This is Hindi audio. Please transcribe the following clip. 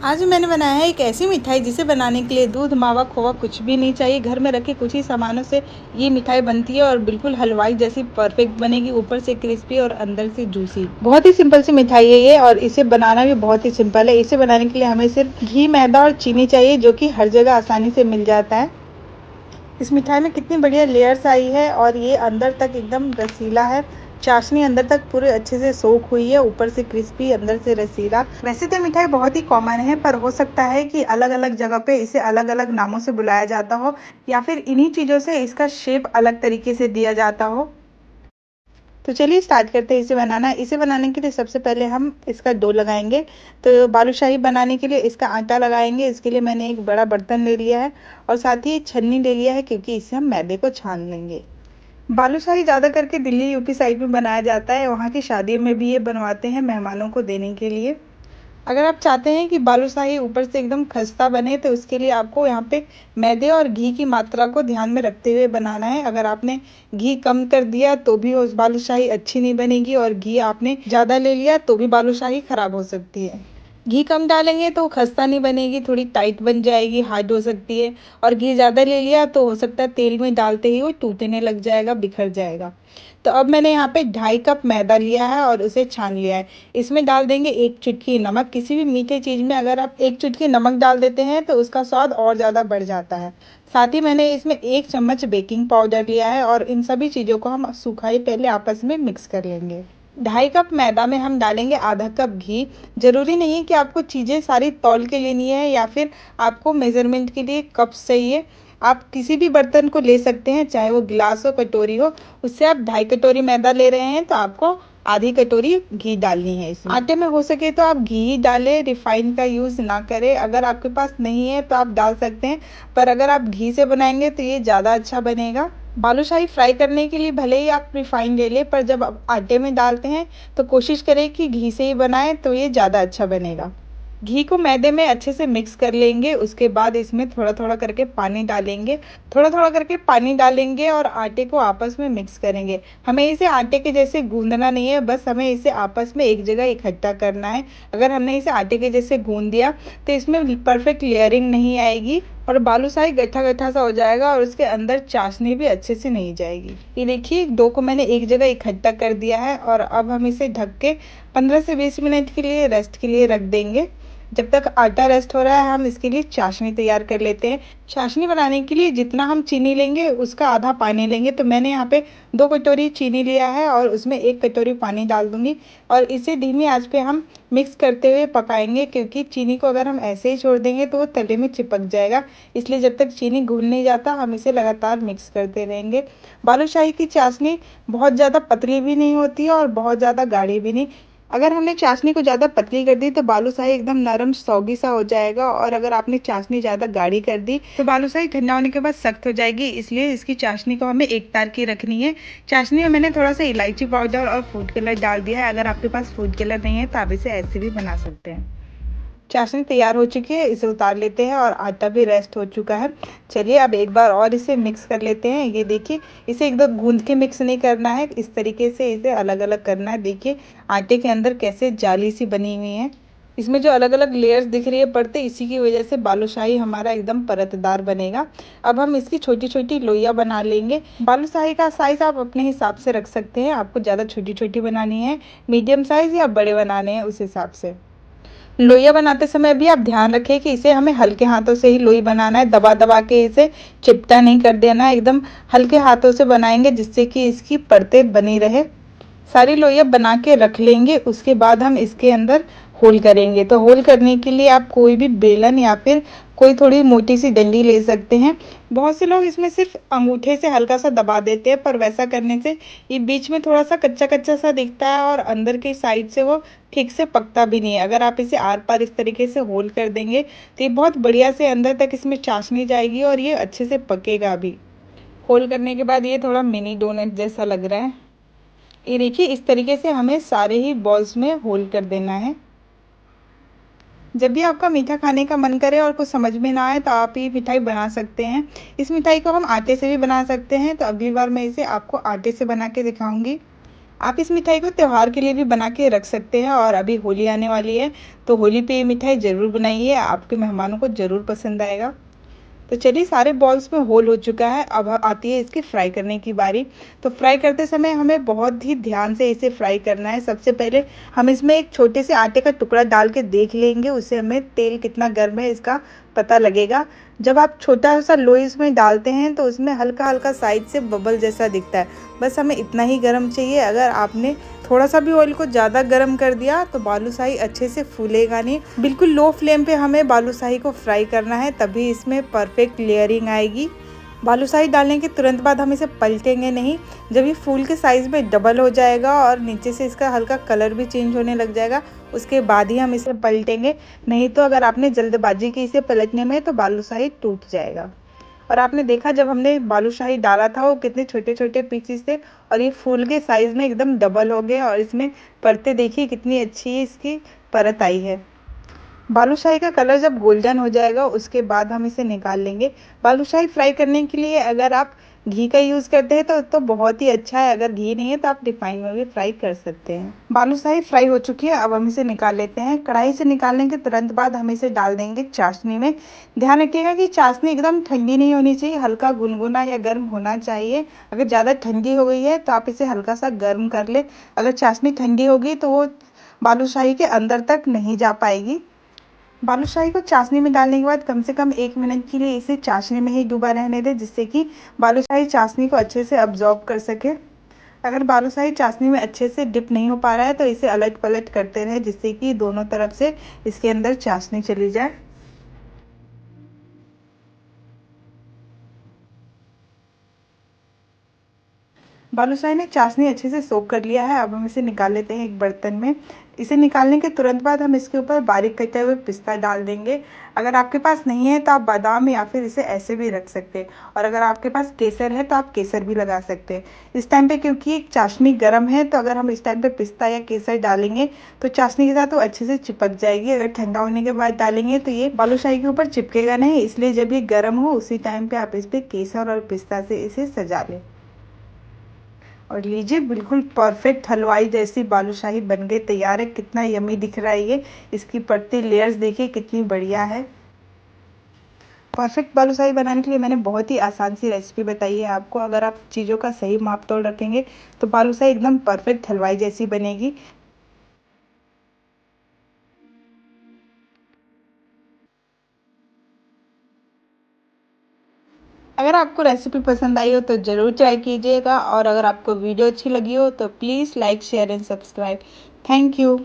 आज मैंने बनाया है एक ऐसी मिठाई जिसे बनाने के लिए दूध, मावा, खोआ कुछ भी नहीं चाहिए। घर में रखे कुछ ही सामानों से ये मिठाई बनती है और बिल्कुल हलवाई जैसी परफेक्ट बनेगी, ऊपर से क्रिस्पी और अंदर से जूसी। बहुत ही सिंपल सी मिठाई है ये और इसे बनाना भी बहुत ही सिंपल है। इसे बनाने के लिए हमें सिर्फ घी, मैदा और चीनी चाहिए, जो कि हर जगह आसानी से मिल जाता है। इस मिठाई में कितनी बढ़िया लेयर्स आई है और ये अंदर तक एकदम रसीला है। चाशनी अंदर तक पूरे अच्छे से सोख हुई है, ऊपर से क्रिस्पी, अंदर से रसीला। वैसे तो मिठाई बहुत ही कॉमन है, पर हो सकता है कि अलग अलग जगह पे इसे अलग अलग नामों से बुलाया जाता हो, या फिर इन्हीं चीज़ों से इसका शेप अलग तरीके से दिया जाता हो। तो चलिए स्टार्ट करते हैं इसे बनाना। इसे बनाने के लिए सबसे पहले हम इसका डो लगाएंगे। तो बालूशाही बनाने के लिए इसका आटा लगाएंगे। इसके लिए मैंने एक बड़ा बर्तन ले लिया है और साथ ही छन्नी ले लिया है, क्योंकि इससे हम मैदे को छान लेंगे। बालूशाही ज़्यादा करके दिल्ली यूपी साइड में बनाया जाता है। वहाँ की शादियों में भी ये बनवाते हैं मेहमानों को देने के लिए। अगर आप चाहते हैं कि बालूशाही ऊपर से एकदम खस्ता बने, तो उसके लिए आपको यहाँ पे मैदे और घी की मात्रा को ध्यान में रखते हुए बनाना है। अगर आपने घी कम कर दिया तो भी उस बालूशाही अच्छी नहीं बनेगी, और घी आपने ज़्यादा ले लिया तो भी बालूशाही खराब हो सकती है। घी कम डालेंगे तो खस्ता नहीं बनेगी, थोड़ी टाइट बन जाएगी, हार्ड हो सकती है। और घी ज़्यादा ले लिया तो हो सकता है तेल में डालते ही वो टूटने लग जाएगा, बिखर जाएगा। तो अब मैंने यहाँ पे 2.5 कप मैदा लिया है और उसे छान लिया है। इसमें डाल देंगे 1 चुटकी नमक। किसी भी मीठे चीज़ में अगर आप 1 चुटकी नमक डाल देते हैं तो उसका स्वाद और ज़्यादा बढ़ जाता है। साथ ही मैंने इसमें 1 चम्मच बेकिंग पाउडर लिया है और इन सभी चीज़ों को हम सूखा ही पहले आपस में मिक्स कर लेंगे। 2.5 कप मैदा में हम डालेंगे आधा कप घी। ज़रूरी नहीं है कि आपको चीज़ें सारी तौल के लेनी है या फिर आपको मेज़रमेंट के लिए कप चाहिए। आप किसी भी बर्तन को ले सकते हैं, चाहे वो गिलास हो, कटोरी हो। उससे आप 2.5 कटोरी मैदा ले रहे हैं तो आपको आधी कटोरी घी डालनी है इसमें। आटे में हो सके तो आप घी ही डालें, रिफाइंड का यूज़ ना करें। अगर आपके पास नहीं है तो आप डाल सकते हैं, पर अगर आप घी से बनाएंगे तो ये ज़्यादा अच्छा बनेगा। बालूशाही फ्राई करने के लिए भले ही आप रिफाइंड ले लें, पर जब आप आटे में डालते हैं तो कोशिश करें कि घी से ही बनाएं, तो ये ज़्यादा अच्छा बनेगा। घी को मैदे में अच्छे से मिक्स कर लेंगे। उसके बाद इसमें थोड़ा थोड़ा करके पानी डालेंगे। थोड़ा थोड़ा करके पानी डालेंगे और आटे को आपस में मिक्स करेंगे। हमें इसे आटे के जैसे गूंदना नहीं है, बस हमें इसे आपस में एक जगह इकट्ठा करना है। अगर हमने इसे आटे के जैसे गूंद दिया तो इसमें परफेक्ट लेयरिंग नहीं आएगी और बालूशाही गट्ठा गट्ठा सा हो जाएगा और उसके अंदर चाशनी भी अच्छे से नहीं जाएगी। ये देखिए, डो को मैंने एक जगह इकट्ठा कर दिया है और अब हम इसे ढक के 15 से 20 मिनट के लिए रेस्ट के लिए रख देंगे। जब तक आटा रेस्ट हो रहा है, हम इसके लिए चाशनी तैयार कर लेते हैं। चाशनी बनाने के लिए जितना हम चीनी लेंगे उसका आधा पानी लेंगे। तो मैंने यहाँ पे 2 कटोरी चीनी लिया है और उसमें 1 कटोरी पानी डाल दूंगी और इसे धीमी आंच पे हम मिक्स करते हुए पकाएंगे, क्योंकि चीनी को अगर हम ऐसे ही छोड़ देंगे तो वो तले में चिपक जाएगा। इसलिए जब तक चीनी घुल नहीं जाता हम इसे लगातार मिक्स करते रहेंगे। बालूशाही की चाशनी बहुत ज़्यादा पतली भी नहीं होती है और बहुत ज़्यादा गाढ़ी भी नहीं। अगर हमने चाशनी को ज़्यादा पतली कर दी तो बालूशाही एकदम नरम सौगी सा हो जाएगा, और अगर आपने चाशनी ज़्यादा गाढ़ी कर दी तो बालूशाही ठंडा होने के बाद सख्त हो जाएगी। इसलिए इसकी चाशनी को हमें एक तार की रखनी है। चाशनी में मैंने थोड़ा सा इलायची पाउडर और फूड कलर डाल दिया है। अगर आपके पास फूड कलर नहीं है तो आप इसे ऐसे भी बना सकते हैं। चाशनी तैयार हो चुकी है, इसे उतार लेते हैं और आटा भी रेस्ट हो चुका है। चलिए अब एक बार और इसे मिक्स कर लेते हैं। ये देखिए, इसे एकदम गूंद के मिक्स नहीं करना है, इस तरीके से इसे अलग अलग करना है। देखिए आटे के अंदर कैसे जाली सी बनी हुई है। इसमें जो अलग अलग लेयर्स दिख रही है परतें, इसी की वजह से बालूशाही हमारा एकदम परतदार बनेगा। अब हम इसकी छोटी छोटी लोइयाँ बना लेंगे। बालूशाही का साइज आप अपने हिसाब से रख सकते हैं। आपको ज़्यादा छोटी छोटी बनानी है, मीडियम साइज या बड़े बनाने हैं, उस हिसाब से। लोइयाँ बनाते समय भी आप ध्यान रखें कि इसे हमें हल्के हाथों से ही लोई बनाना है, दबा दबा के इसे चिपटा नहीं कर देना है। एकदम हल्के हाथों से बनाएंगे जिससे कि इसकी परतें बनी रहे। सारी लोइयाँ बना के रख लेंगे। उसके बाद हम इसके अंदर होल करेंगे। तो होल करने के लिए आप कोई भी बेलन या फिर कोई थोड़ी मोटी सी डंडी ले सकते हैं। बहुत से लोग इसमें सिर्फ अंगूठे से हल्का सा दबा देते हैं, पर वैसा करने से ये बीच में थोड़ा सा कच्चा कच्चा सा दिखता है और अंदर की साइड से वो ठीक से पकता भी नहीं है। अगर आप इसे आर पार इस तरीके से होल कर देंगे तो ये बहुत बढ़िया से अंदर तक इसमें चाशनी जाएगी और ये अच्छे से पकेगा भी। होल करने के बाद ये थोड़ा मिनी डोनट जैसा लग रहा है। ये देखिए, इस तरीके से हमें सारे ही बॉल्स में होल कर देना है। जब भी आपका मीठा खाने का मन करे और कुछ समझ में ना आए तो आप ये मिठाई बना सकते हैं। इस मिठाई को हम आटे से भी बना सकते हैं, तो अगली बार मैं इसे आपको आटे से बना के दिखाऊंगी। आप इस मिठाई को त्योहार के लिए भी बना के रख सकते हैं और अभी होली आने वाली है तो होली पे ये मिठाई ज़रूर बनाइए, आपके मेहमानों को ज़रूर पसंद आएगा। तो चलिए सारे बॉल्स में होल हो चुका है, अब आती है इसकी फ्राई करने की बारी। तो फ्राई करते समय हमें बहुत ही ध्यान से इसे फ्राई करना है। सबसे पहले हम इसमें एक छोटे से आटे का टुकड़ा डाल के देख लेंगे, उससे हमें तेल कितना गर्म है इसका पता लगेगा। जब आप छोटा सा लोई इसमें डालते हैं तो उसमें हल्का हल्का साइड से बबल जैसा दिखता है, बस हमें इतना ही गर्म चाहिए। अगर आपने थोड़ा सा भी ऑयल को ज़्यादा गर्म कर दिया तो बालूशाही अच्छे से फूलेगा नहीं। बिल्कुल लो फ्लेम पे हमें बालूशाही को फ्राई करना है, तभी इसमें परफेक्ट लेयरिंग आएगी। बालूशाही डालने के तुरंत बाद हम इसे पलटेंगे नहीं। जब ये फूल के साइज़ में डबल हो जाएगा और नीचे से इसका हल्का कलर भी चेंज होने लग जाएगा, उसके बाद ही हम इसे पलटेंगे। नहीं तो अगर आपने जल्दबाजी की इसे पलटने में तो बालूशाही टूट जाएगा। और आपने देखा जब हमने बालूशाही डाला था वो कितने छोटे छोटे पीसेस थे और ये फूल के साइज़ में एकदम डबल हो गए और इसमें परतें देखिए कितनी अच्छी इसकी परत आई है। बालूशाही का कलर जब गोल्डन हो जाएगा उसके बाद हम इसे निकाल लेंगे। बालूशाही फ्राई करने के लिए अगर आप घी का यूज़ करते हैं तो बहुत ही अच्छा है, अगर घी नहीं है तो आप रिफाइन में भी फ्राई कर सकते हैं। बालूशाही फ्राई हो चुकी है, अब हम इसे निकाल लेते हैं। कढ़ाई से निकालने के तुरंत बाद हम इसे डाल देंगे चाशनी में। ध्यान रखिएगा कि चाशनी एकदम ठंडी नहीं होनी चाहिए, हल्का गुनगुना या गर्म होना चाहिए। अगर ज़्यादा ठंडी हो गई है तो आप इसे हल्का सा गर्म कर ले। अगर चाशनी ठंडी होगी तो वो बालूशाही के अंदर तक नहीं जा पाएगी। बालूशाही को चाशनी में डालने के बाद कम से कम 1 मिनट के लिए इसे चाशनी में ही डूबा रहने दें, जिससे कि बालूशाही चाशनी को अच्छे से अब्जॉर्ब कर सके। अगर बालूशाही चाशनी में अच्छे से डिप नहीं हो पा रहा है तो इसे अलट पलट करते रहें, जिससे कि दोनों तरफ से इसके अंदर चाशनी चली जाए। बालूशाही ने चाशनी अच्छे से सोख कर लिया है, अब हम इसे निकाल लेते हैं एक बर्तन में। इसे निकालने के तुरंत बाद हम इसके ऊपर बारीक कटे हुए पिस्ता डाल देंगे। अगर आपके पास नहीं है तो आप बादाम या फिर इसे ऐसे भी रख सकते हैं, और अगर आपके पास केसर है तो आप केसर भी लगा सकते हैं। इस टाइम पे क्योंकि चाशनी गर्म है तो अगर हम इस टाइम पे पिस्ता या केसर डालेंगे तो चाशनी के साथ वो अच्छे से चिपक जाएगी। अगर ठंडा होने के बाद डालेंगे तो ये बालूशाही के ऊपर चिपकेगा नहीं, इसलिए जब ये गर्म हो उसी टाइम पे आप इस पर केसर और पिस्ता से इसे सजा लें। और लीजिए बिल्कुल परफेक्ट हलवाई जैसी बालूशाही बन गई तैयार है। कितना यमी दिख रहा है ये, इसकी पड़ती लेयर्स देखिए कितनी बढ़िया है। परफेक्ट बालूशाही बनाने के लिए मैंने बहुत ही आसान सी रेसिपी बताई है आपको। अगर आप चीज़ों का सही माप तोल रखेंगे तो बालूशाही एकदम परफेक्ट हलवाई जैसी बनेगी। अगर आपको रेसिपी पसंद आई हो तो ज़रूर ट्राई कीजिएगा, और अगर आपको वीडियो अच्छी लगी हो तो please like share and subscribe. Thank you.